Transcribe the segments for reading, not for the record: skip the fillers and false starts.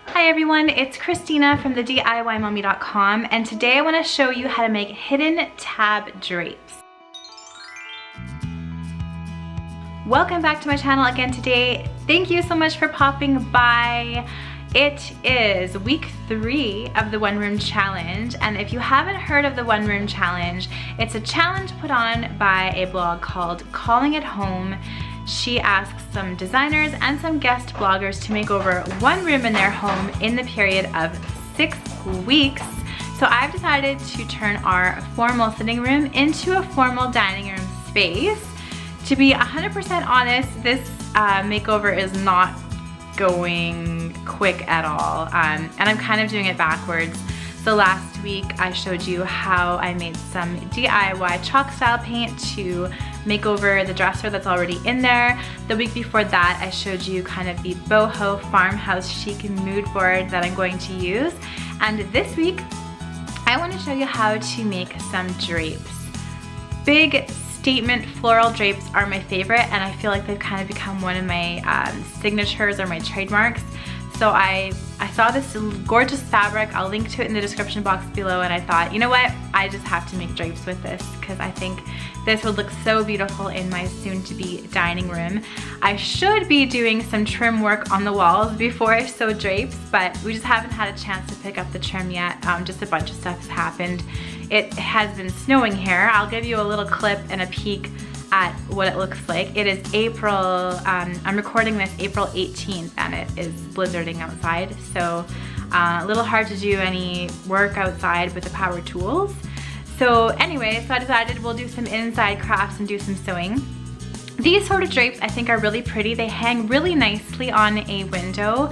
Hi everyone, it's Christina from the DIYmommy.com, and today I want to show you how to make hidden tab drapes. Welcome back to my channel again today. Thank you so much for popping by. It is week 3 of the One Room Challenge, and if you haven't heard of the One Room Challenge, it's a challenge put on by a blog called Calling It Home. She asks some designers and some guest bloggers to make over one room in their home in the period of 6 weeks. So I've decided to turn our formal sitting room into a formal dining room space. To be 100% honest, this makeover is not going quick at all, and I'm kind of doing it backwards. So last week I showed you how I made some DIY chalk style paint to make over the dresser that's already in there. The week before that I showed you kind of the boho farmhouse chic mood board that I'm going to use. And this week I want to show you how to make some drapes. Big statement floral drapes are my favorite, and I feel like they've kind of become one of my signatures or my trademarks. So I saw this gorgeous fabric, I'll link to it in the description box below, and I thought, you know what, I just have to make drapes with this because I think this would look so beautiful in my soon-to-be dining room. I should be doing some trim work on the walls before I sew drapes, but we just haven't had a chance to pick up the trim yet. Just a bunch of stuff has happened. It has been snowing here. I'll give you a little clip and a peek at what it looks like. It is April, I'm recording this April 18th, and it is blizzarding outside, so a little hard to do any work outside with the power tools. So anyway, so I decided we'll do some inside crafts and do some sewing. These sort of drapes I think are really pretty. They hang really nicely on a window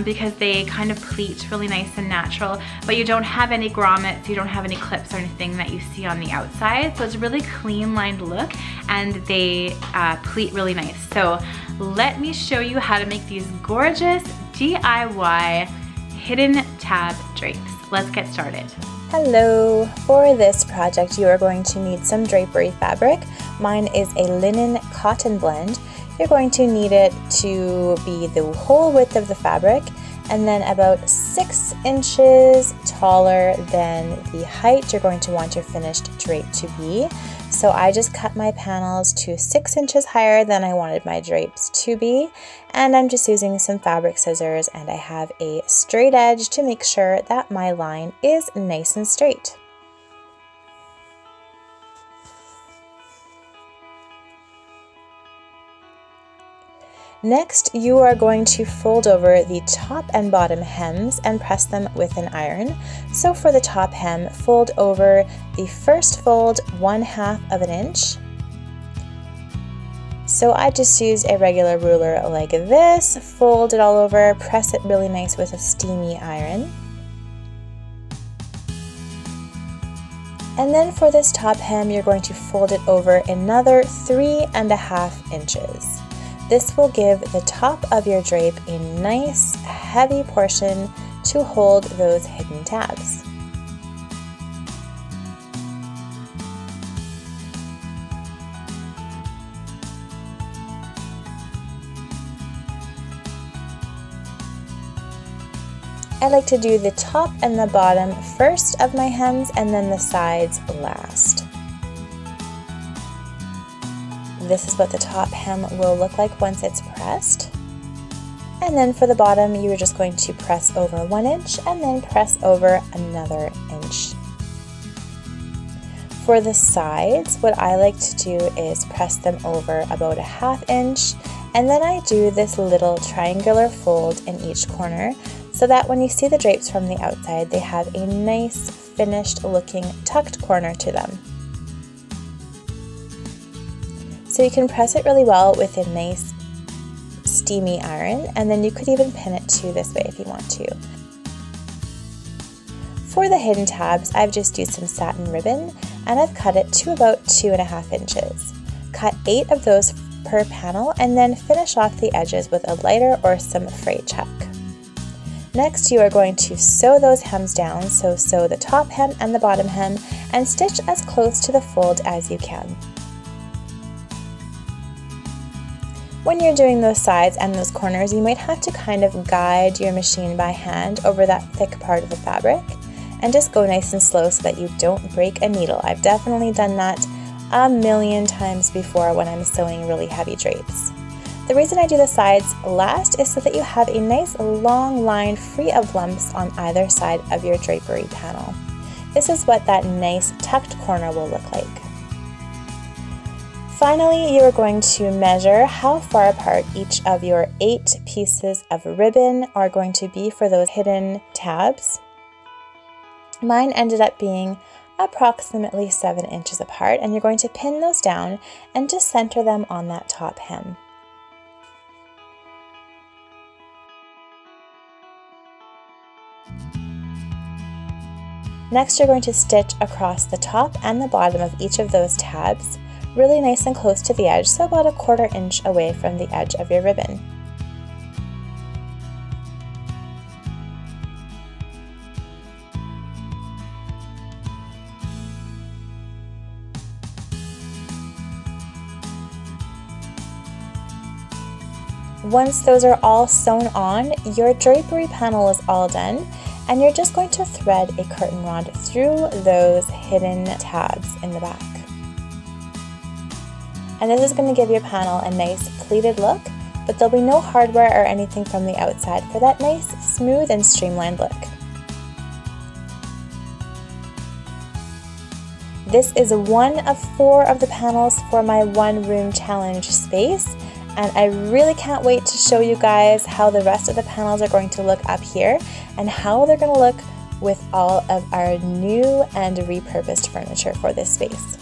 because they kind of pleat really nice and natural, but you don't have any grommets, you don't have any clips or anything that you see on the outside. So it's a really clean lined look, and they pleat really nice. So let me show you how to make these gorgeous DIY hidden tab drapes. Let's get started. Hello! For this project you are going to need some drapery fabric. Mine is a linen cotton blend. You're going to need it to be the whole width of the fabric and then about 6 inches taller than the height you're going to want your finished drape to be. So I just cut my panels to 6 inches higher than I wanted my drapes to be, and I'm just using some fabric scissors, and I have a straight edge to make sure that my line is nice and straight. Next, you are going to fold over the top and bottom hems and press them with an iron. So for the top hem, fold over the first fold 1/2 of an inch. So I just use a regular ruler like this, fold it all over, press it really nice with a steamy iron. And then for this top hem, you're going to fold it over another 3.5 inches. This will give the top of your drape a nice heavy portion to hold those hidden tabs. I like to do the top and the bottom first of my hems and then the sides last. This is what the top hem will look like once it's pressed. And then for the bottom, you're just going to press over 1 inch and then press over another inch. For the sides, what I like to do is press them over about 1/2 inch, and then I do this little triangular fold in each corner so that when you see the drapes from the outside, they have a nice finished looking tucked corner to them. So you can press it really well with a nice steamy iron, and then you could even pin it to this way if you want to. For the hidden tabs, I've just used some satin ribbon, and I've cut it to about 2.5 inches. Cut 8 of those per panel, and then finish off the edges with a lighter or some frayed chuck. Next, you are going to sew those hems down, so sew the top hem and the bottom hem, and stitch as close to the fold as you can. When you're doing those sides and those corners, you might have to kind of guide your machine by hand over that thick part of the fabric and just go nice and slow so that you don't break a needle. I've definitely done that a million times before when I'm sewing really heavy drapes. The reason I do the sides last is so that you have a nice long line free of lumps on either side of your drapery panel. This is what that nice tucked corner will look like. Finally, you are going to measure how far apart each of your 8 pieces of ribbon are going to be for those hidden tabs. Mine ended up being approximately 7 inches apart, and you're going to pin those down and just center them on that top hem. Next, you're going to stitch across the top and the bottom of each of those tabs, really nice and close to the edge, so about a 1/4 inch away from the edge of your ribbon. Once those are all sewn on, your drapery panel is all done, and you're just going to thread a curtain rod through those hidden tabs in the back. And this is going to give your panel a nice pleated look, but there'll be no hardware or anything from the outside for that nice, smooth and streamlined look. This is one of 4 of the panels for my one-room challenge space, and I really can't wait to show you guys how the rest of the panels are going to look up here and how they're going to look with all of our new and repurposed furniture for this space.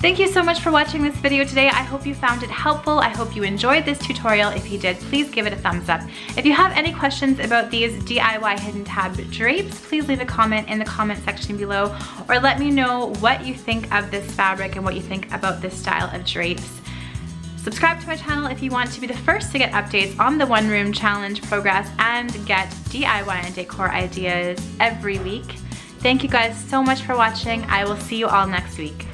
Thank you so much for watching this video today. I hope you found it helpful. I hope you enjoyed this tutorial. If you did, please give it a thumbs up. If you have any questions about these DIY hidden tab drapes, please leave a comment in the comment section below, or let me know what you think of this fabric and what you think about this style of drapes. Subscribe to my channel if you want to be the first to get updates on the One Room Challenge progress and get DIY and decor ideas every week. Thank you guys so much for watching. I will see you all next week.